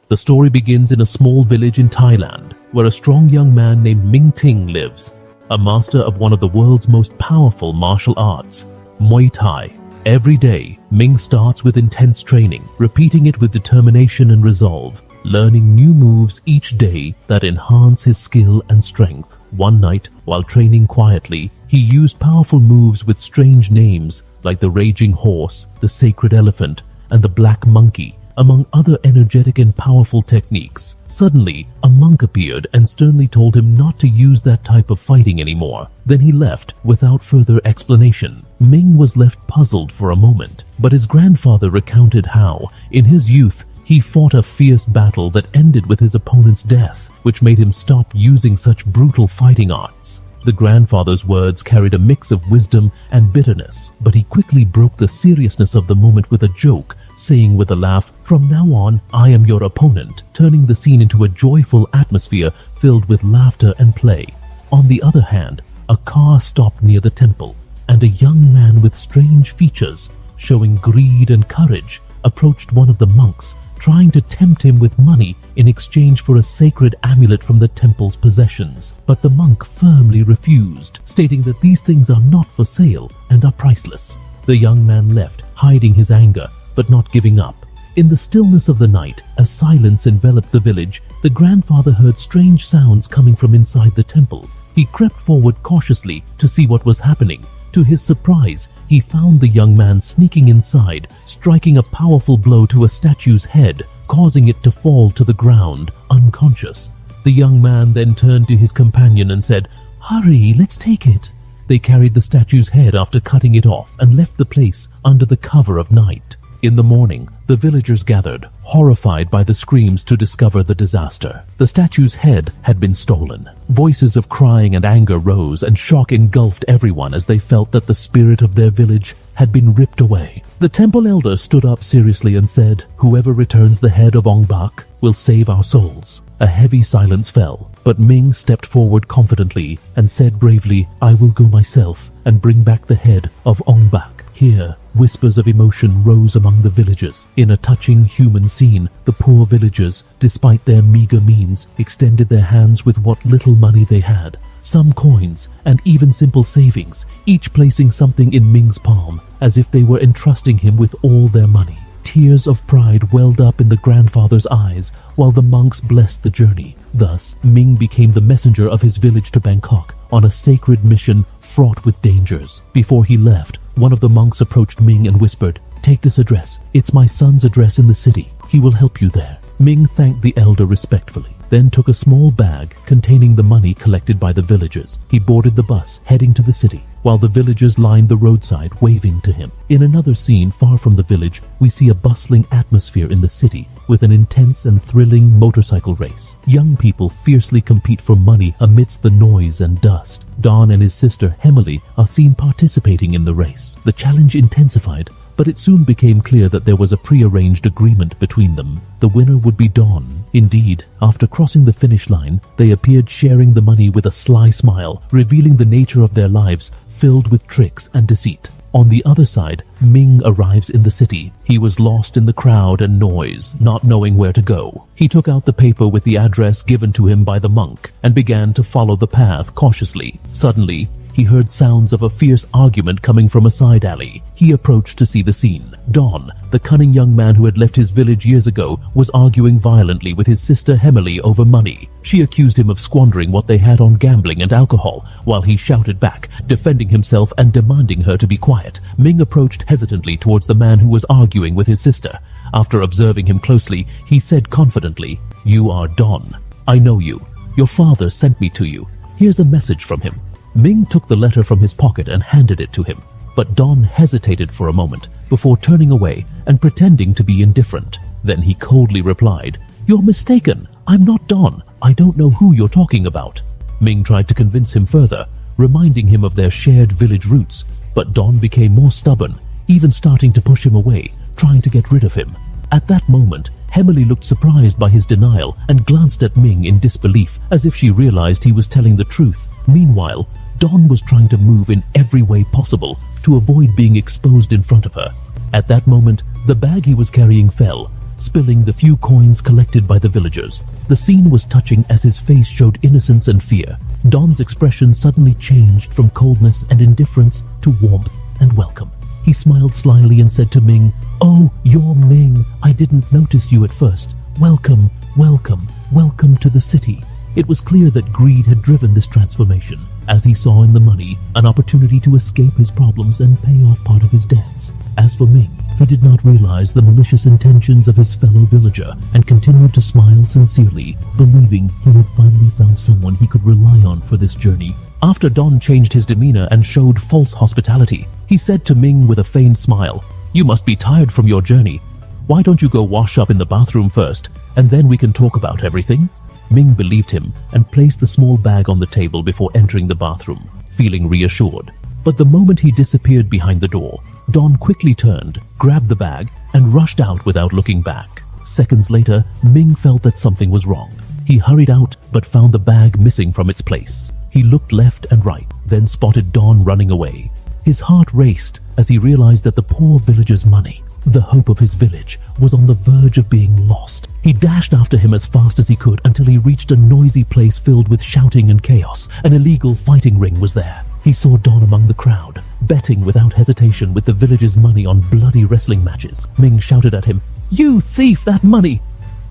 The story begins in a small village in Thailand, where a strong young man named Ming Ting lives, a master of one of the world's most powerful martial arts, Muay Thai. Every day, Ming starts with intense training, repeating it with determination and resolve, learning new moves each day that enhance his skill and strength. One night, while training quietly, he used powerful moves with strange names like the raging horse, the sacred elephant, and the black monkey, among other energetic and powerful techniques. Suddenly, a monk appeared and sternly told him not to use that type of fighting anymore. Then he left without further explanation. Ming was left puzzled for a moment, but his grandfather recounted how, in his youth, he fought a fierce battle that ended with his opponent's death, which made him stop using such brutal fighting arts. The grandfather's words carried a mix of wisdom and bitterness, but he quickly broke the seriousness of the moment with a joke, saying with a laugh, "From now on, I am your opponent," turning the scene into a joyful atmosphere filled with laughter and play. On the other hand, a car stopped near the temple, and a young man with strange features, showing greed and courage, approached one of the monks, trying to tempt him with money in exchange for a sacred amulet from the temple's possessions. But the monk firmly refused, stating that these things are not for sale and are priceless. The young man left, hiding his anger, but not giving up. In the stillness of the night, as silence enveloped the village, the grandfather heard strange sounds coming from inside the temple. He crept forward cautiously to see what was happening. To his surprise, he found the young man sneaking inside, striking a powerful blow to a statue's head, causing it to fall to the ground, unconscious. The young man then turned to his companion and said, "Hurry, let's take it." They carried the statue's head after cutting it off and left the place under the cover of night. In the morning, the villagers gathered, horrified by the screams, to discover the disaster. The statue's head had been stolen. Voices of crying and anger rose, and shock engulfed everyone as they felt that the spirit of their village had been ripped away. The temple elder stood up seriously and said, "Whoever returns the head of Ong-Bak will save our souls." A heavy silence fell, but Ming stepped forward confidently and said bravely, "I will go myself and bring back the head of Ong-Bak." Here, whispers of emotion rose among the villagers. In a touching human scene, the poor villagers, despite their meager means, extended their hands with what little money they had, some coins and even simple savings, each placing something in Ming's palm, as if they were entrusting him with all their money. Tears of pride welled up in the grandfather's eyes while the monks blessed the journey. Thus, Ming became the messenger of his village to Bangkok on a sacred mission fraught with dangers. Before he left, one of the monks approached Ming and whispered, "Take this address. It's my son's address in the city. He will help you there." Ming thanked the elder respectfully, then took a small bag containing the money collected by the villagers. He boarded the bus, heading to the city, while the villagers lined the roadside, waving to him. In another scene far from the village, we see a bustling atmosphere in the city, with an intense and thrilling motorcycle race. Young people fiercely compete for money amidst the noise and dust. Don and his sister Emily are seen participating in the race. The challenge intensified, but it soon became clear that there was a prearranged agreement between them. The winner would be Don. Indeed, after crossing the finish line, they appeared sharing the money with a sly smile, revealing the nature of their lives filled with tricks and deceit. On the other side, Ming arrives in the city. He was lost in the crowd and noise, not knowing where to go. He took out the paper with the address given to him by the monk and began to follow the path cautiously. Suddenly, he heard sounds of a fierce argument coming from a side alley. He approached to see the scene. Don, the cunning young man who had left his village years ago, was arguing violently with his sister Emily over money. She accused him of squandering what they had on gambling and alcohol, while he shouted back, defending himself and demanding her to be quiet. Ming approached hesitantly towards the man who was arguing with his sister. After observing him closely, he said confidently, "You are Don. I know you. Your father sent me to you. Here's a message from him." Ming took the letter from his pocket and handed it to him, but Don hesitated for a moment before turning away and pretending to be indifferent. Then he coldly replied, "You're mistaken. I'm not Don. I don't know who you're talking about." Ming tried to convince him further, reminding him of their shared village roots, but Don became more stubborn, even starting to push him away, trying to get rid of him. At that moment, Emily looked surprised by his denial and glanced at Ming in disbelief, as if she realized he was telling the truth. Meanwhile, Don was trying to move in every way possible to avoid being exposed in front of her. At that moment, the bag he was carrying fell, spilling the few coins collected by the villagers. The scene was touching as his face showed innocence and fear. Don's expression suddenly changed from coldness and indifference to warmth and welcome. He smiled slyly and said to Ming, "Oh, you're Ming. I didn't notice you at first. Welcome, welcome, welcome to the city." It was clear that greed had driven this transformation, as he saw in the money an opportunity to escape his problems and pay off part of his debts. As for Ming, he did not realize the malicious intentions of his fellow villager and continued to smile sincerely, believing he had finally found someone he could rely on for this journey. After Don changed his demeanor and showed false hospitality, he said to Ming with a feigned smile, "You must be tired from your journey. Why don't you go wash up in the bathroom first, and then we can talk about everything?" Ming believed him and placed the small bag on the table before entering the bathroom, feeling reassured. But the moment he disappeared behind the door, Don quickly turned, grabbed the bag, and rushed out without looking back. Seconds later, Ming felt that something was wrong. He hurried out but found the bag missing from its place. He looked left and right, then spotted Don running away. His heart raced as he realized that the poor villager's money, the hope of his village, was on the verge of being lost. He dashed after him as fast as he could until he reached a noisy place filled with shouting and chaos. An illegal fighting ring was there. He saw Don among the crowd, betting without hesitation with the village's money on bloody wrestling matches. Ming shouted at him, "You thief, that money!"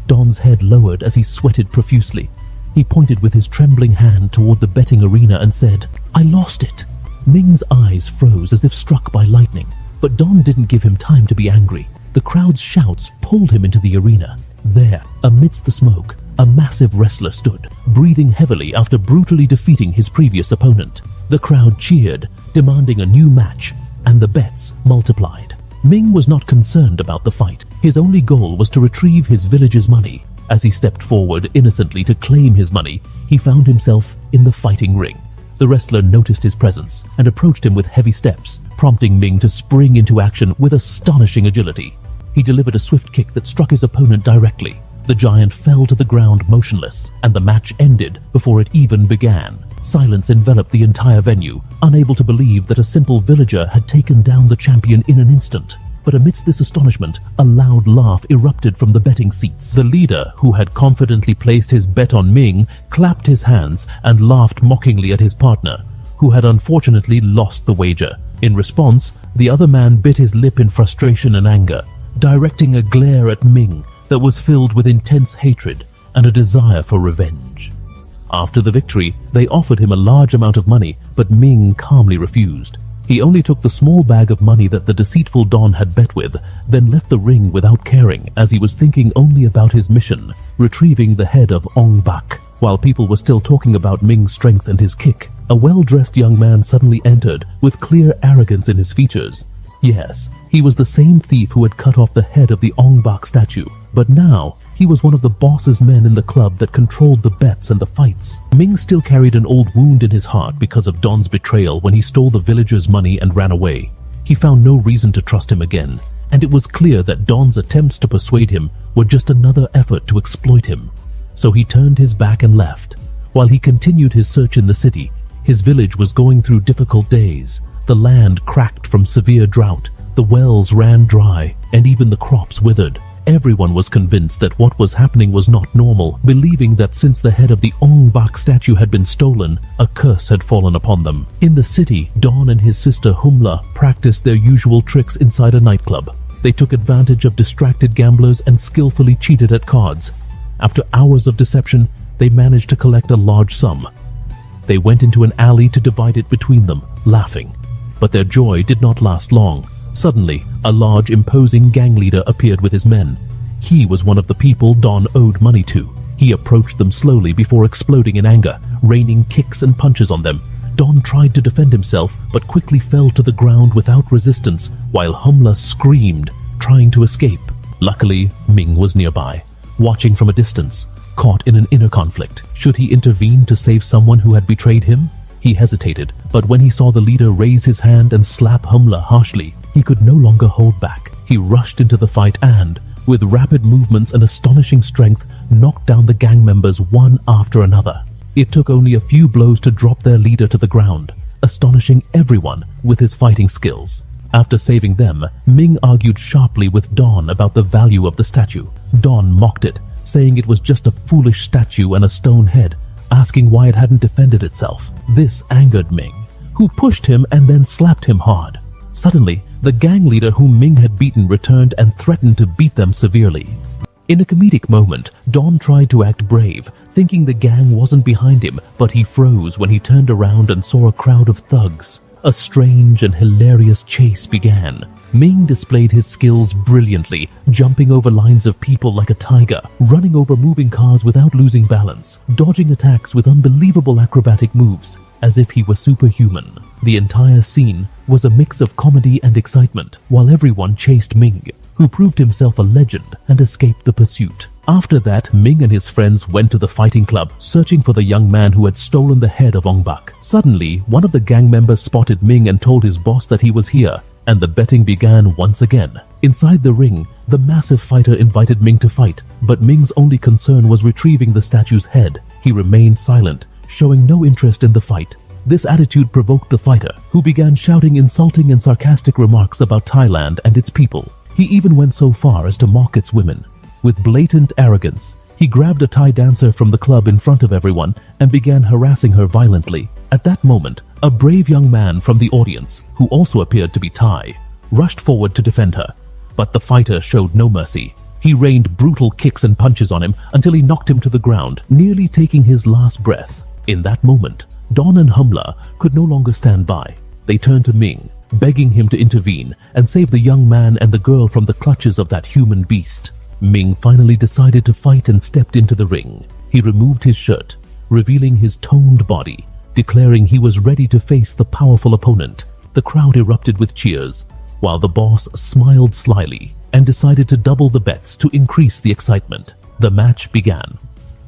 Don's head lowered as he sweated profusely. He pointed with his trembling hand toward the betting arena and said, "I lost it." Ming's eyes froze as if struck by lightning, but Don didn't give him time to be angry. The crowd's shouts pulled him into the arena. There, amidst the smoke, a massive wrestler stood, breathing heavily after brutally defeating his previous opponent. The crowd cheered, demanding a new match, and the bets multiplied. Ming was not concerned about the fight. His only goal was to retrieve his village's money. As he stepped forward innocently to claim his money, he found himself in the fighting ring. The wrestler noticed his presence and approached him with heavy steps, prompting Ming to spring into action with astonishing agility. He delivered a swift kick that struck his opponent directly. The giant fell to the ground motionless, and the match ended before it even began. Silence enveloped the entire venue, unable to believe that a simple villager had taken down the champion in an instant. But amidst this astonishment, a loud laugh erupted from the betting seats. The leader, who had confidently placed his bet on Ming, clapped his hands and laughed mockingly at his partner, who had unfortunately lost the wager. In response, the other man bit his lip in frustration and anger, directing a glare at Ming that was filled with intense hatred and a desire for revenge. After the victory, they offered him a large amount of money, but Ming calmly refused. He only took the small bag of money that the deceitful Don had bet with, then left the ring without caring, as he was thinking only about his mission, retrieving the head of Ong-Bak. While people were still talking about Ming's strength and his kick, a well-dressed young man suddenly entered with clear arrogance in his features. Yes, he was the same thief who had cut off the head of the Ong-Bak statue, but now he was one of the boss's men in the club that controlled the bets and the fights. Ming still carried an old wound in his heart because of Don's betrayal when he stole the villagers' money and ran away. He found no reason to trust him again, and it was clear that Don's attempts to persuade him were just another effort to exploit him. So he turned his back and left. While he continued his search in the city, his village was going through difficult days. The land cracked from severe drought, the wells ran dry, and even the crops withered. Everyone was convinced that what was happening was not normal, believing that since the head of the Ong-Bak statue had been stolen, a curse had fallen upon them. In the city, Don and his sister Humla practiced their usual tricks inside a nightclub. They took advantage of distracted gamblers and skillfully cheated at cards. After hours of deception, they managed to collect a large sum. They went into an alley to divide it between them, laughing. But their joy did not last long. Suddenly, a large, imposing gang leader appeared with his men. He was one of the people Don owed money to. He approached them slowly before exploding in anger, raining kicks and punches on them. Don tried to defend himself, but quickly fell to the ground without resistance, while Humla screamed, trying to escape. Luckily, Ming was nearby, watching from a distance, caught in an inner conflict. Should he intervene to save someone who had betrayed him? He hesitated, but when he saw the leader raise his hand and slap Humla harshly, he could no longer hold back. He rushed into the fight and, with rapid movements and astonishing strength, knocked down the gang members one after another. It took only a few blows to drop their leader to the ground, astonishing everyone with his fighting skills. After saving them, Ming argued sharply with Don about the value of the statue. Don mocked it, saying it was just a foolish statue and a stone head, asking why it hadn't defended itself. This angered Ming, who pushed him and then slapped him hard. Suddenly, the gang leader whom Ming had beaten returned and threatened to beat them severely. In a comedic moment, Don tried to act brave, thinking the gang wasn't behind him, but he froze when he turned around and saw a crowd of thugs. A strange and hilarious chase began. Ming displayed his skills brilliantly, jumping over lines of people like a tiger, running over moving cars without losing balance, dodging attacks with unbelievable acrobatic moves, as if he were superhuman. The entire scene was a mix of comedy and excitement, while everyone chased Ming, who proved himself a legend and escaped the pursuit. After that, Ming and his friends went to the fighting club, searching for the young man who had stolen the head of Ong-Bak. Suddenly, one of the gang members spotted Ming and told his boss that he was here, and the betting began once again. Inside the ring, the massive fighter invited Ming to fight, but Ming's only concern was retrieving the statue's head. He remained silent, showing no interest in the fight. This attitude provoked the fighter, who began shouting insulting and sarcastic remarks about Thailand and its people. He even went so far as to mock its women. With blatant arrogance, he grabbed a Thai dancer from the club in front of everyone and began harassing her violently. At that moment, a brave young man from the audience, who also appeared to be Thai, rushed forward to defend her. But the fighter showed no mercy. He rained brutal kicks and punches on him until he knocked him to the ground, nearly taking his last breath. In that moment, Don and Humla could no longer stand by. They turned to Ming, begging him to intervene and save the young man and the girl from the clutches of that human beast. Ming finally decided to fight and stepped into the ring. He removed his shirt, revealing his toned body, declaring he was ready to face the powerful opponent. The crowd erupted with cheers, while the boss smiled slyly and decided to double the bets to increase the excitement. The match began.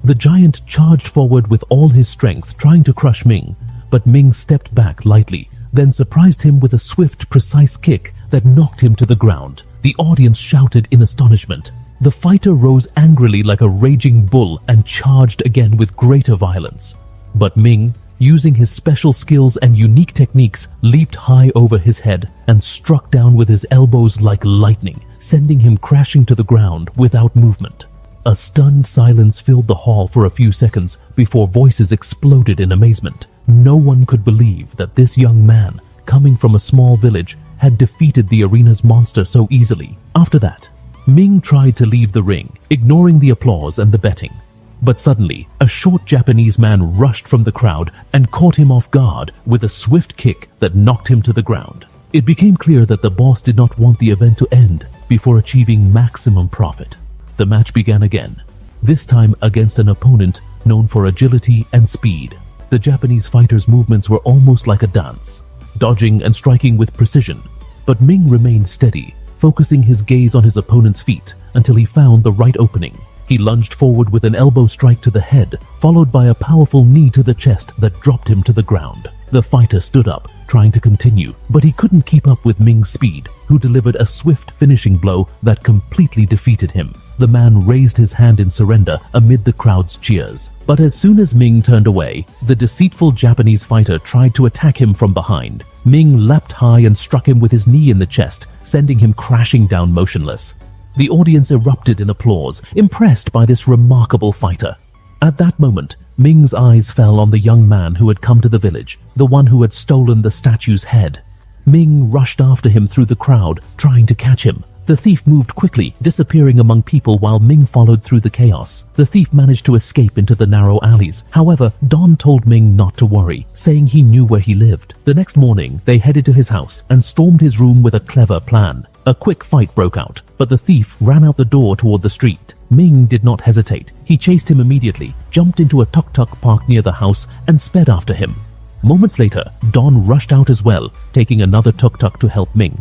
The giant charged forward with all his strength, trying to crush Ming, but Ming stepped back lightly, then surprised him with a swift, precise kick that knocked him to the ground. The audience shouted in astonishment. The fighter rose angrily like a raging bull and charged again with greater violence. But Ming, using his special skills and unique techniques, leaped high over his head and struck down with his elbows like lightning, sending him crashing to the ground without movement. A stunned silence filled the hall for a few seconds before voices exploded in amazement. No one could believe that this young man, coming from a small village, had defeated the arena's monster so easily. After that, Ming tried to leave the ring, ignoring the applause and the betting. But suddenly, a short Japanese man rushed from the crowd and caught him off guard with a swift kick that knocked him to the ground. It became clear that the boss did not want the event to end before achieving maximum profit. The match began again, this time against an opponent known for agility and speed. The Japanese fighter's movements were almost like a dance, dodging and striking with precision. But Ming remained steady, focusing his gaze on his opponent's feet until he found the right opening. He lunged forward with an elbow strike to the head, followed by a powerful knee to the chest that dropped him to the ground. The fighter stood up, trying to continue, but he couldn't keep up with Ming's speed, who delivered a swift finishing blow that completely defeated him. The man raised his hand in surrender amid the crowd's cheers. But as soon as Ming turned away, the deceitful Japanese fighter tried to attack him from behind. Ming leapt high and struck him with his knee in the chest, sending him crashing down motionless. The audience erupted in applause, impressed by this remarkable fighter. At that moment, Ming's eyes fell on the young man who had come to the village, the one who had stolen the statue's head. Ming rushed after him through the crowd, trying to catch him. The thief moved quickly, disappearing among people while Ming followed through the chaos. The thief managed to escape into the narrow alleys. However, Don told Ming not to worry, saying he knew where he lived. The next morning, they headed to his house and stormed his room with a clever plan. A quick fight broke out, but the thief ran out the door toward the street. Ming did not hesitate. He chased him immediately, jumped into a tuk-tuk parked near the house, and sped after him. Moments later, Don rushed out as well, taking another tuk-tuk to help Ming.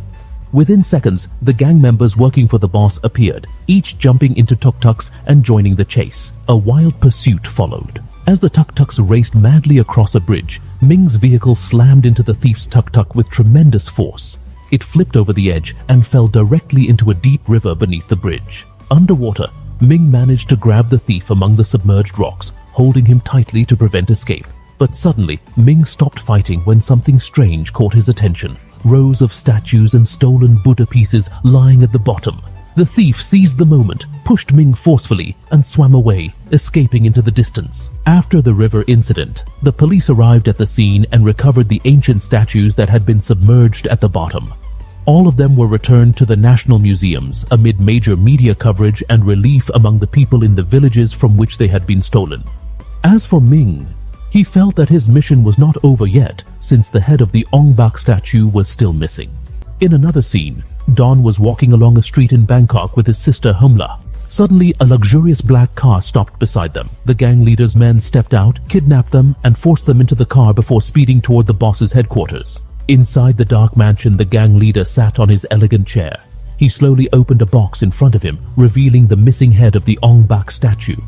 Within seconds, the gang members working for the boss appeared, each jumping into tuk-tuks and joining the chase. A wild pursuit followed. As the tuk-tuks raced madly across a bridge, Ming's vehicle slammed into the thief's tuk-tuk with tremendous force. It flipped over the edge and fell directly into a deep river beneath the bridge. Underwater, Ming managed to grab the thief among the submerged rocks, holding him tightly to prevent escape. But suddenly, Ming stopped fighting when something strange caught his attention. Rows of statues and stolen Buddha pieces lying at the bottom. The thief seized the moment, pushed Ming forcefully, and swam away, escaping into the distance. After the river incident, the police arrived at the scene and recovered the ancient statues that had been submerged at the bottom. All of them were returned to the national museums amid major media coverage and relief among the people in the villages from which they had been stolen. As for Ming, he felt that his mission was not over yet, since the head of the Ong-Bak statue was still missing. In another scene, Don was walking along a street in Bangkok with his sister Humla. Suddenly, a luxurious black car stopped beside them. The gang leader's men stepped out, kidnapped them, and forced them into the car before speeding toward the boss's headquarters. Inside the dark mansion, the gang leader sat on his elegant chair. He slowly opened a box in front of him, revealing the missing head of the Ong-Bak statue.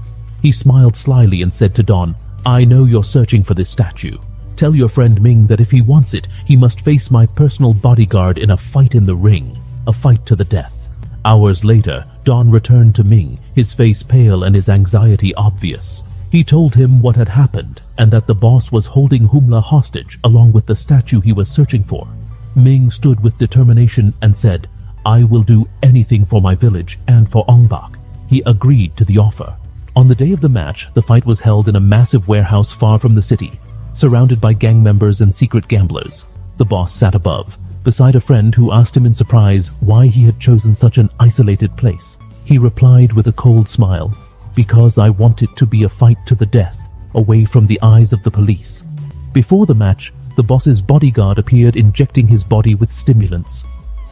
He smiled slyly and said to Don, "I know you're searching for this statue. Tell your friend Ming that if he wants it, he must face my personal bodyguard in a fight in the ring, a fight to the death." Hours later, Don returned to Ming, his face pale and his anxiety obvious. He told him what had happened and that the boss was holding Humla hostage along with the statue he was searching for. Ming stood with determination and said, "I will do anything for my village and for Ong-Bak." He agreed to the offer. On the day of the match, the fight was held in a massive warehouse far from the city, surrounded by gang members and secret gamblers. The boss sat above, beside a friend who asked him in surprise why he had chosen such an isolated place. He replied with a cold smile, "Because I want it to be a fight to the death, away from the eyes of the police." Before the match, the boss's bodyguard appeared, injecting his body with stimulants.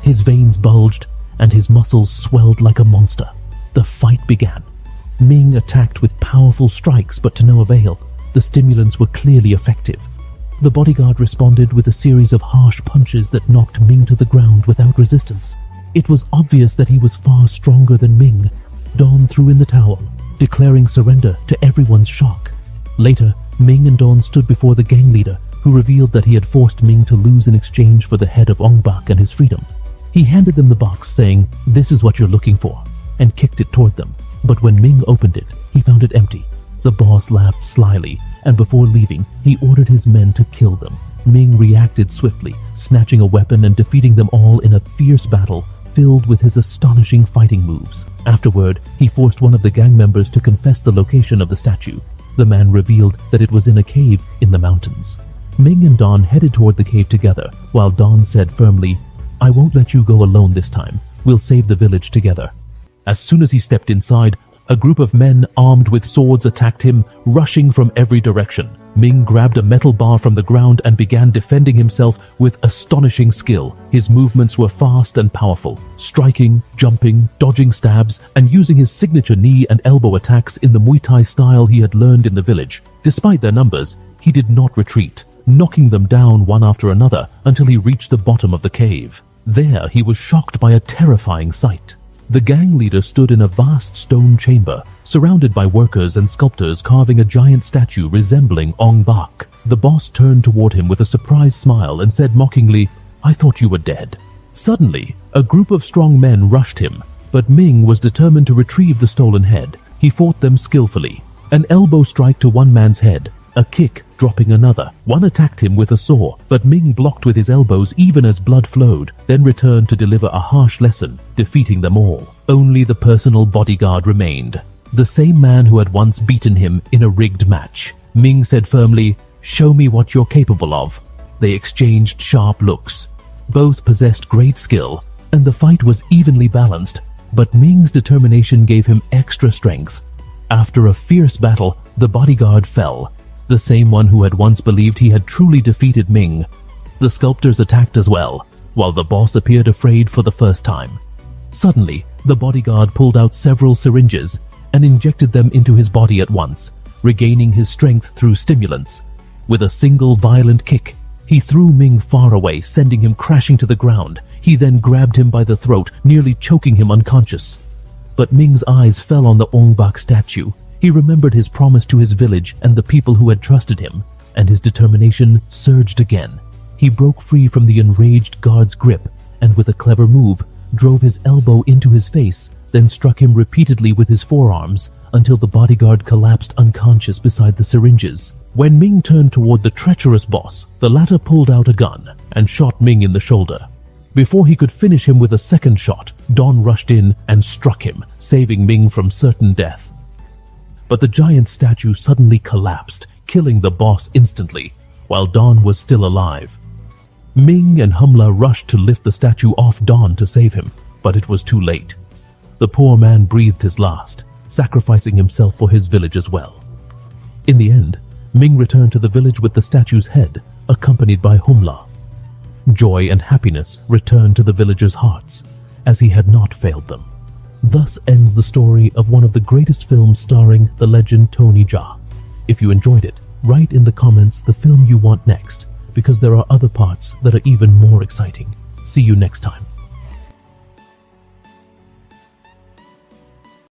His veins bulged and his muscles swelled like a monster. The fight began. Ming attacked with powerful strikes, but to no avail. The stimulants were clearly effective. The bodyguard responded with a series of harsh punches that knocked Ming to the ground without resistance. It was obvious that he was far stronger than Ming. Don threw in the towel, declaring surrender to everyone's shock. Later, Ming and Don stood before the gang leader, who revealed that he had forced Ming to lose in exchange for the head of Ong-Bak and his freedom. He handed them the box, saying, "This is what you're looking for," and kicked it toward them. But when Ming opened it, he found it empty. The boss laughed slyly, and before leaving, he ordered his men to kill them. Ming reacted swiftly, snatching a weapon and defeating them all in a fierce battle filled with his astonishing fighting moves. Afterward, he forced one of the gang members to confess the location of the statue. The man revealed that it was in a cave in the mountains. Ming and Don headed toward the cave together, while Don said firmly, "I won't let you go alone this time. We'll save the village together." As soon as he stepped inside, a group of men armed with swords attacked him, rushing from every direction. Ming grabbed a metal bar from the ground and began defending himself with astonishing skill. His movements were fast and powerful, striking, jumping, dodging stabs, and using his signature knee and elbow attacks in the Muay Thai style he had learned in the village. Despite their numbers, he did not retreat, knocking them down one after another until he reached the bottom of the cave. There, he was shocked by a terrifying sight. The gang leader stood in a vast stone chamber, surrounded by workers and sculptors carving a giant statue resembling Ong-Bak. The boss turned toward him with a surprised smile and said mockingly, "I thought you were dead." Suddenly, a group of strong men rushed him, but Ming was determined to retrieve the stolen head. He fought them skillfully. An elbow strike to one man's head, a kick dropping another. One attacked him with a saw, but Ming blocked with his elbows even as blood flowed, then returned to deliver a harsh lesson, defeating them all. Only the personal bodyguard remained, the same man who had once beaten him in a rigged match. Ming said firmly, "Show me what you're capable of." They exchanged sharp looks. Both possessed great skill, and the fight was evenly balanced, but Ming's determination gave him extra strength. After a fierce battle, the bodyguard fell, the same one who had once believed he had truly defeated Ming. The sculptors attacked as well, while the boss appeared afraid for the first time. Suddenly, the bodyguard pulled out several syringes and injected them into his body at once, regaining his strength through stimulants. With a single violent kick, he threw Ming far away, sending him crashing to the ground. He then grabbed him by the throat, nearly choking him unconscious. But Ming's eyes fell on the Ong-Bak statue. He remembered his promise to his village and the people who had trusted him, and his determination surged again. He broke free from the enraged guard's grip and with a clever move, drove his elbow into his face, then struck him repeatedly with his forearms until the bodyguard collapsed unconscious beside the syringes. When Ming turned toward the treacherous boss, the latter pulled out a gun and shot Ming in the shoulder. Before he could finish him with a second shot, Don rushed in and struck him, saving Ming from certain death. But the giant statue suddenly collapsed, killing the boss instantly, while Don was still alive. Ming and Humla rushed to lift the statue off Don to save him, but it was too late. The poor man breathed his last, sacrificing himself for his village as well. In the end, Ming returned to the village with the statue's head, accompanied by Humla. Joy and happiness returned to the villagers' hearts, as he had not failed them. Thus ends the story of one of the greatest films starring the legend Tony Jaa. If you enjoyed it, write in the comments the film you want next, because there are other parts that are even more exciting. See you next time.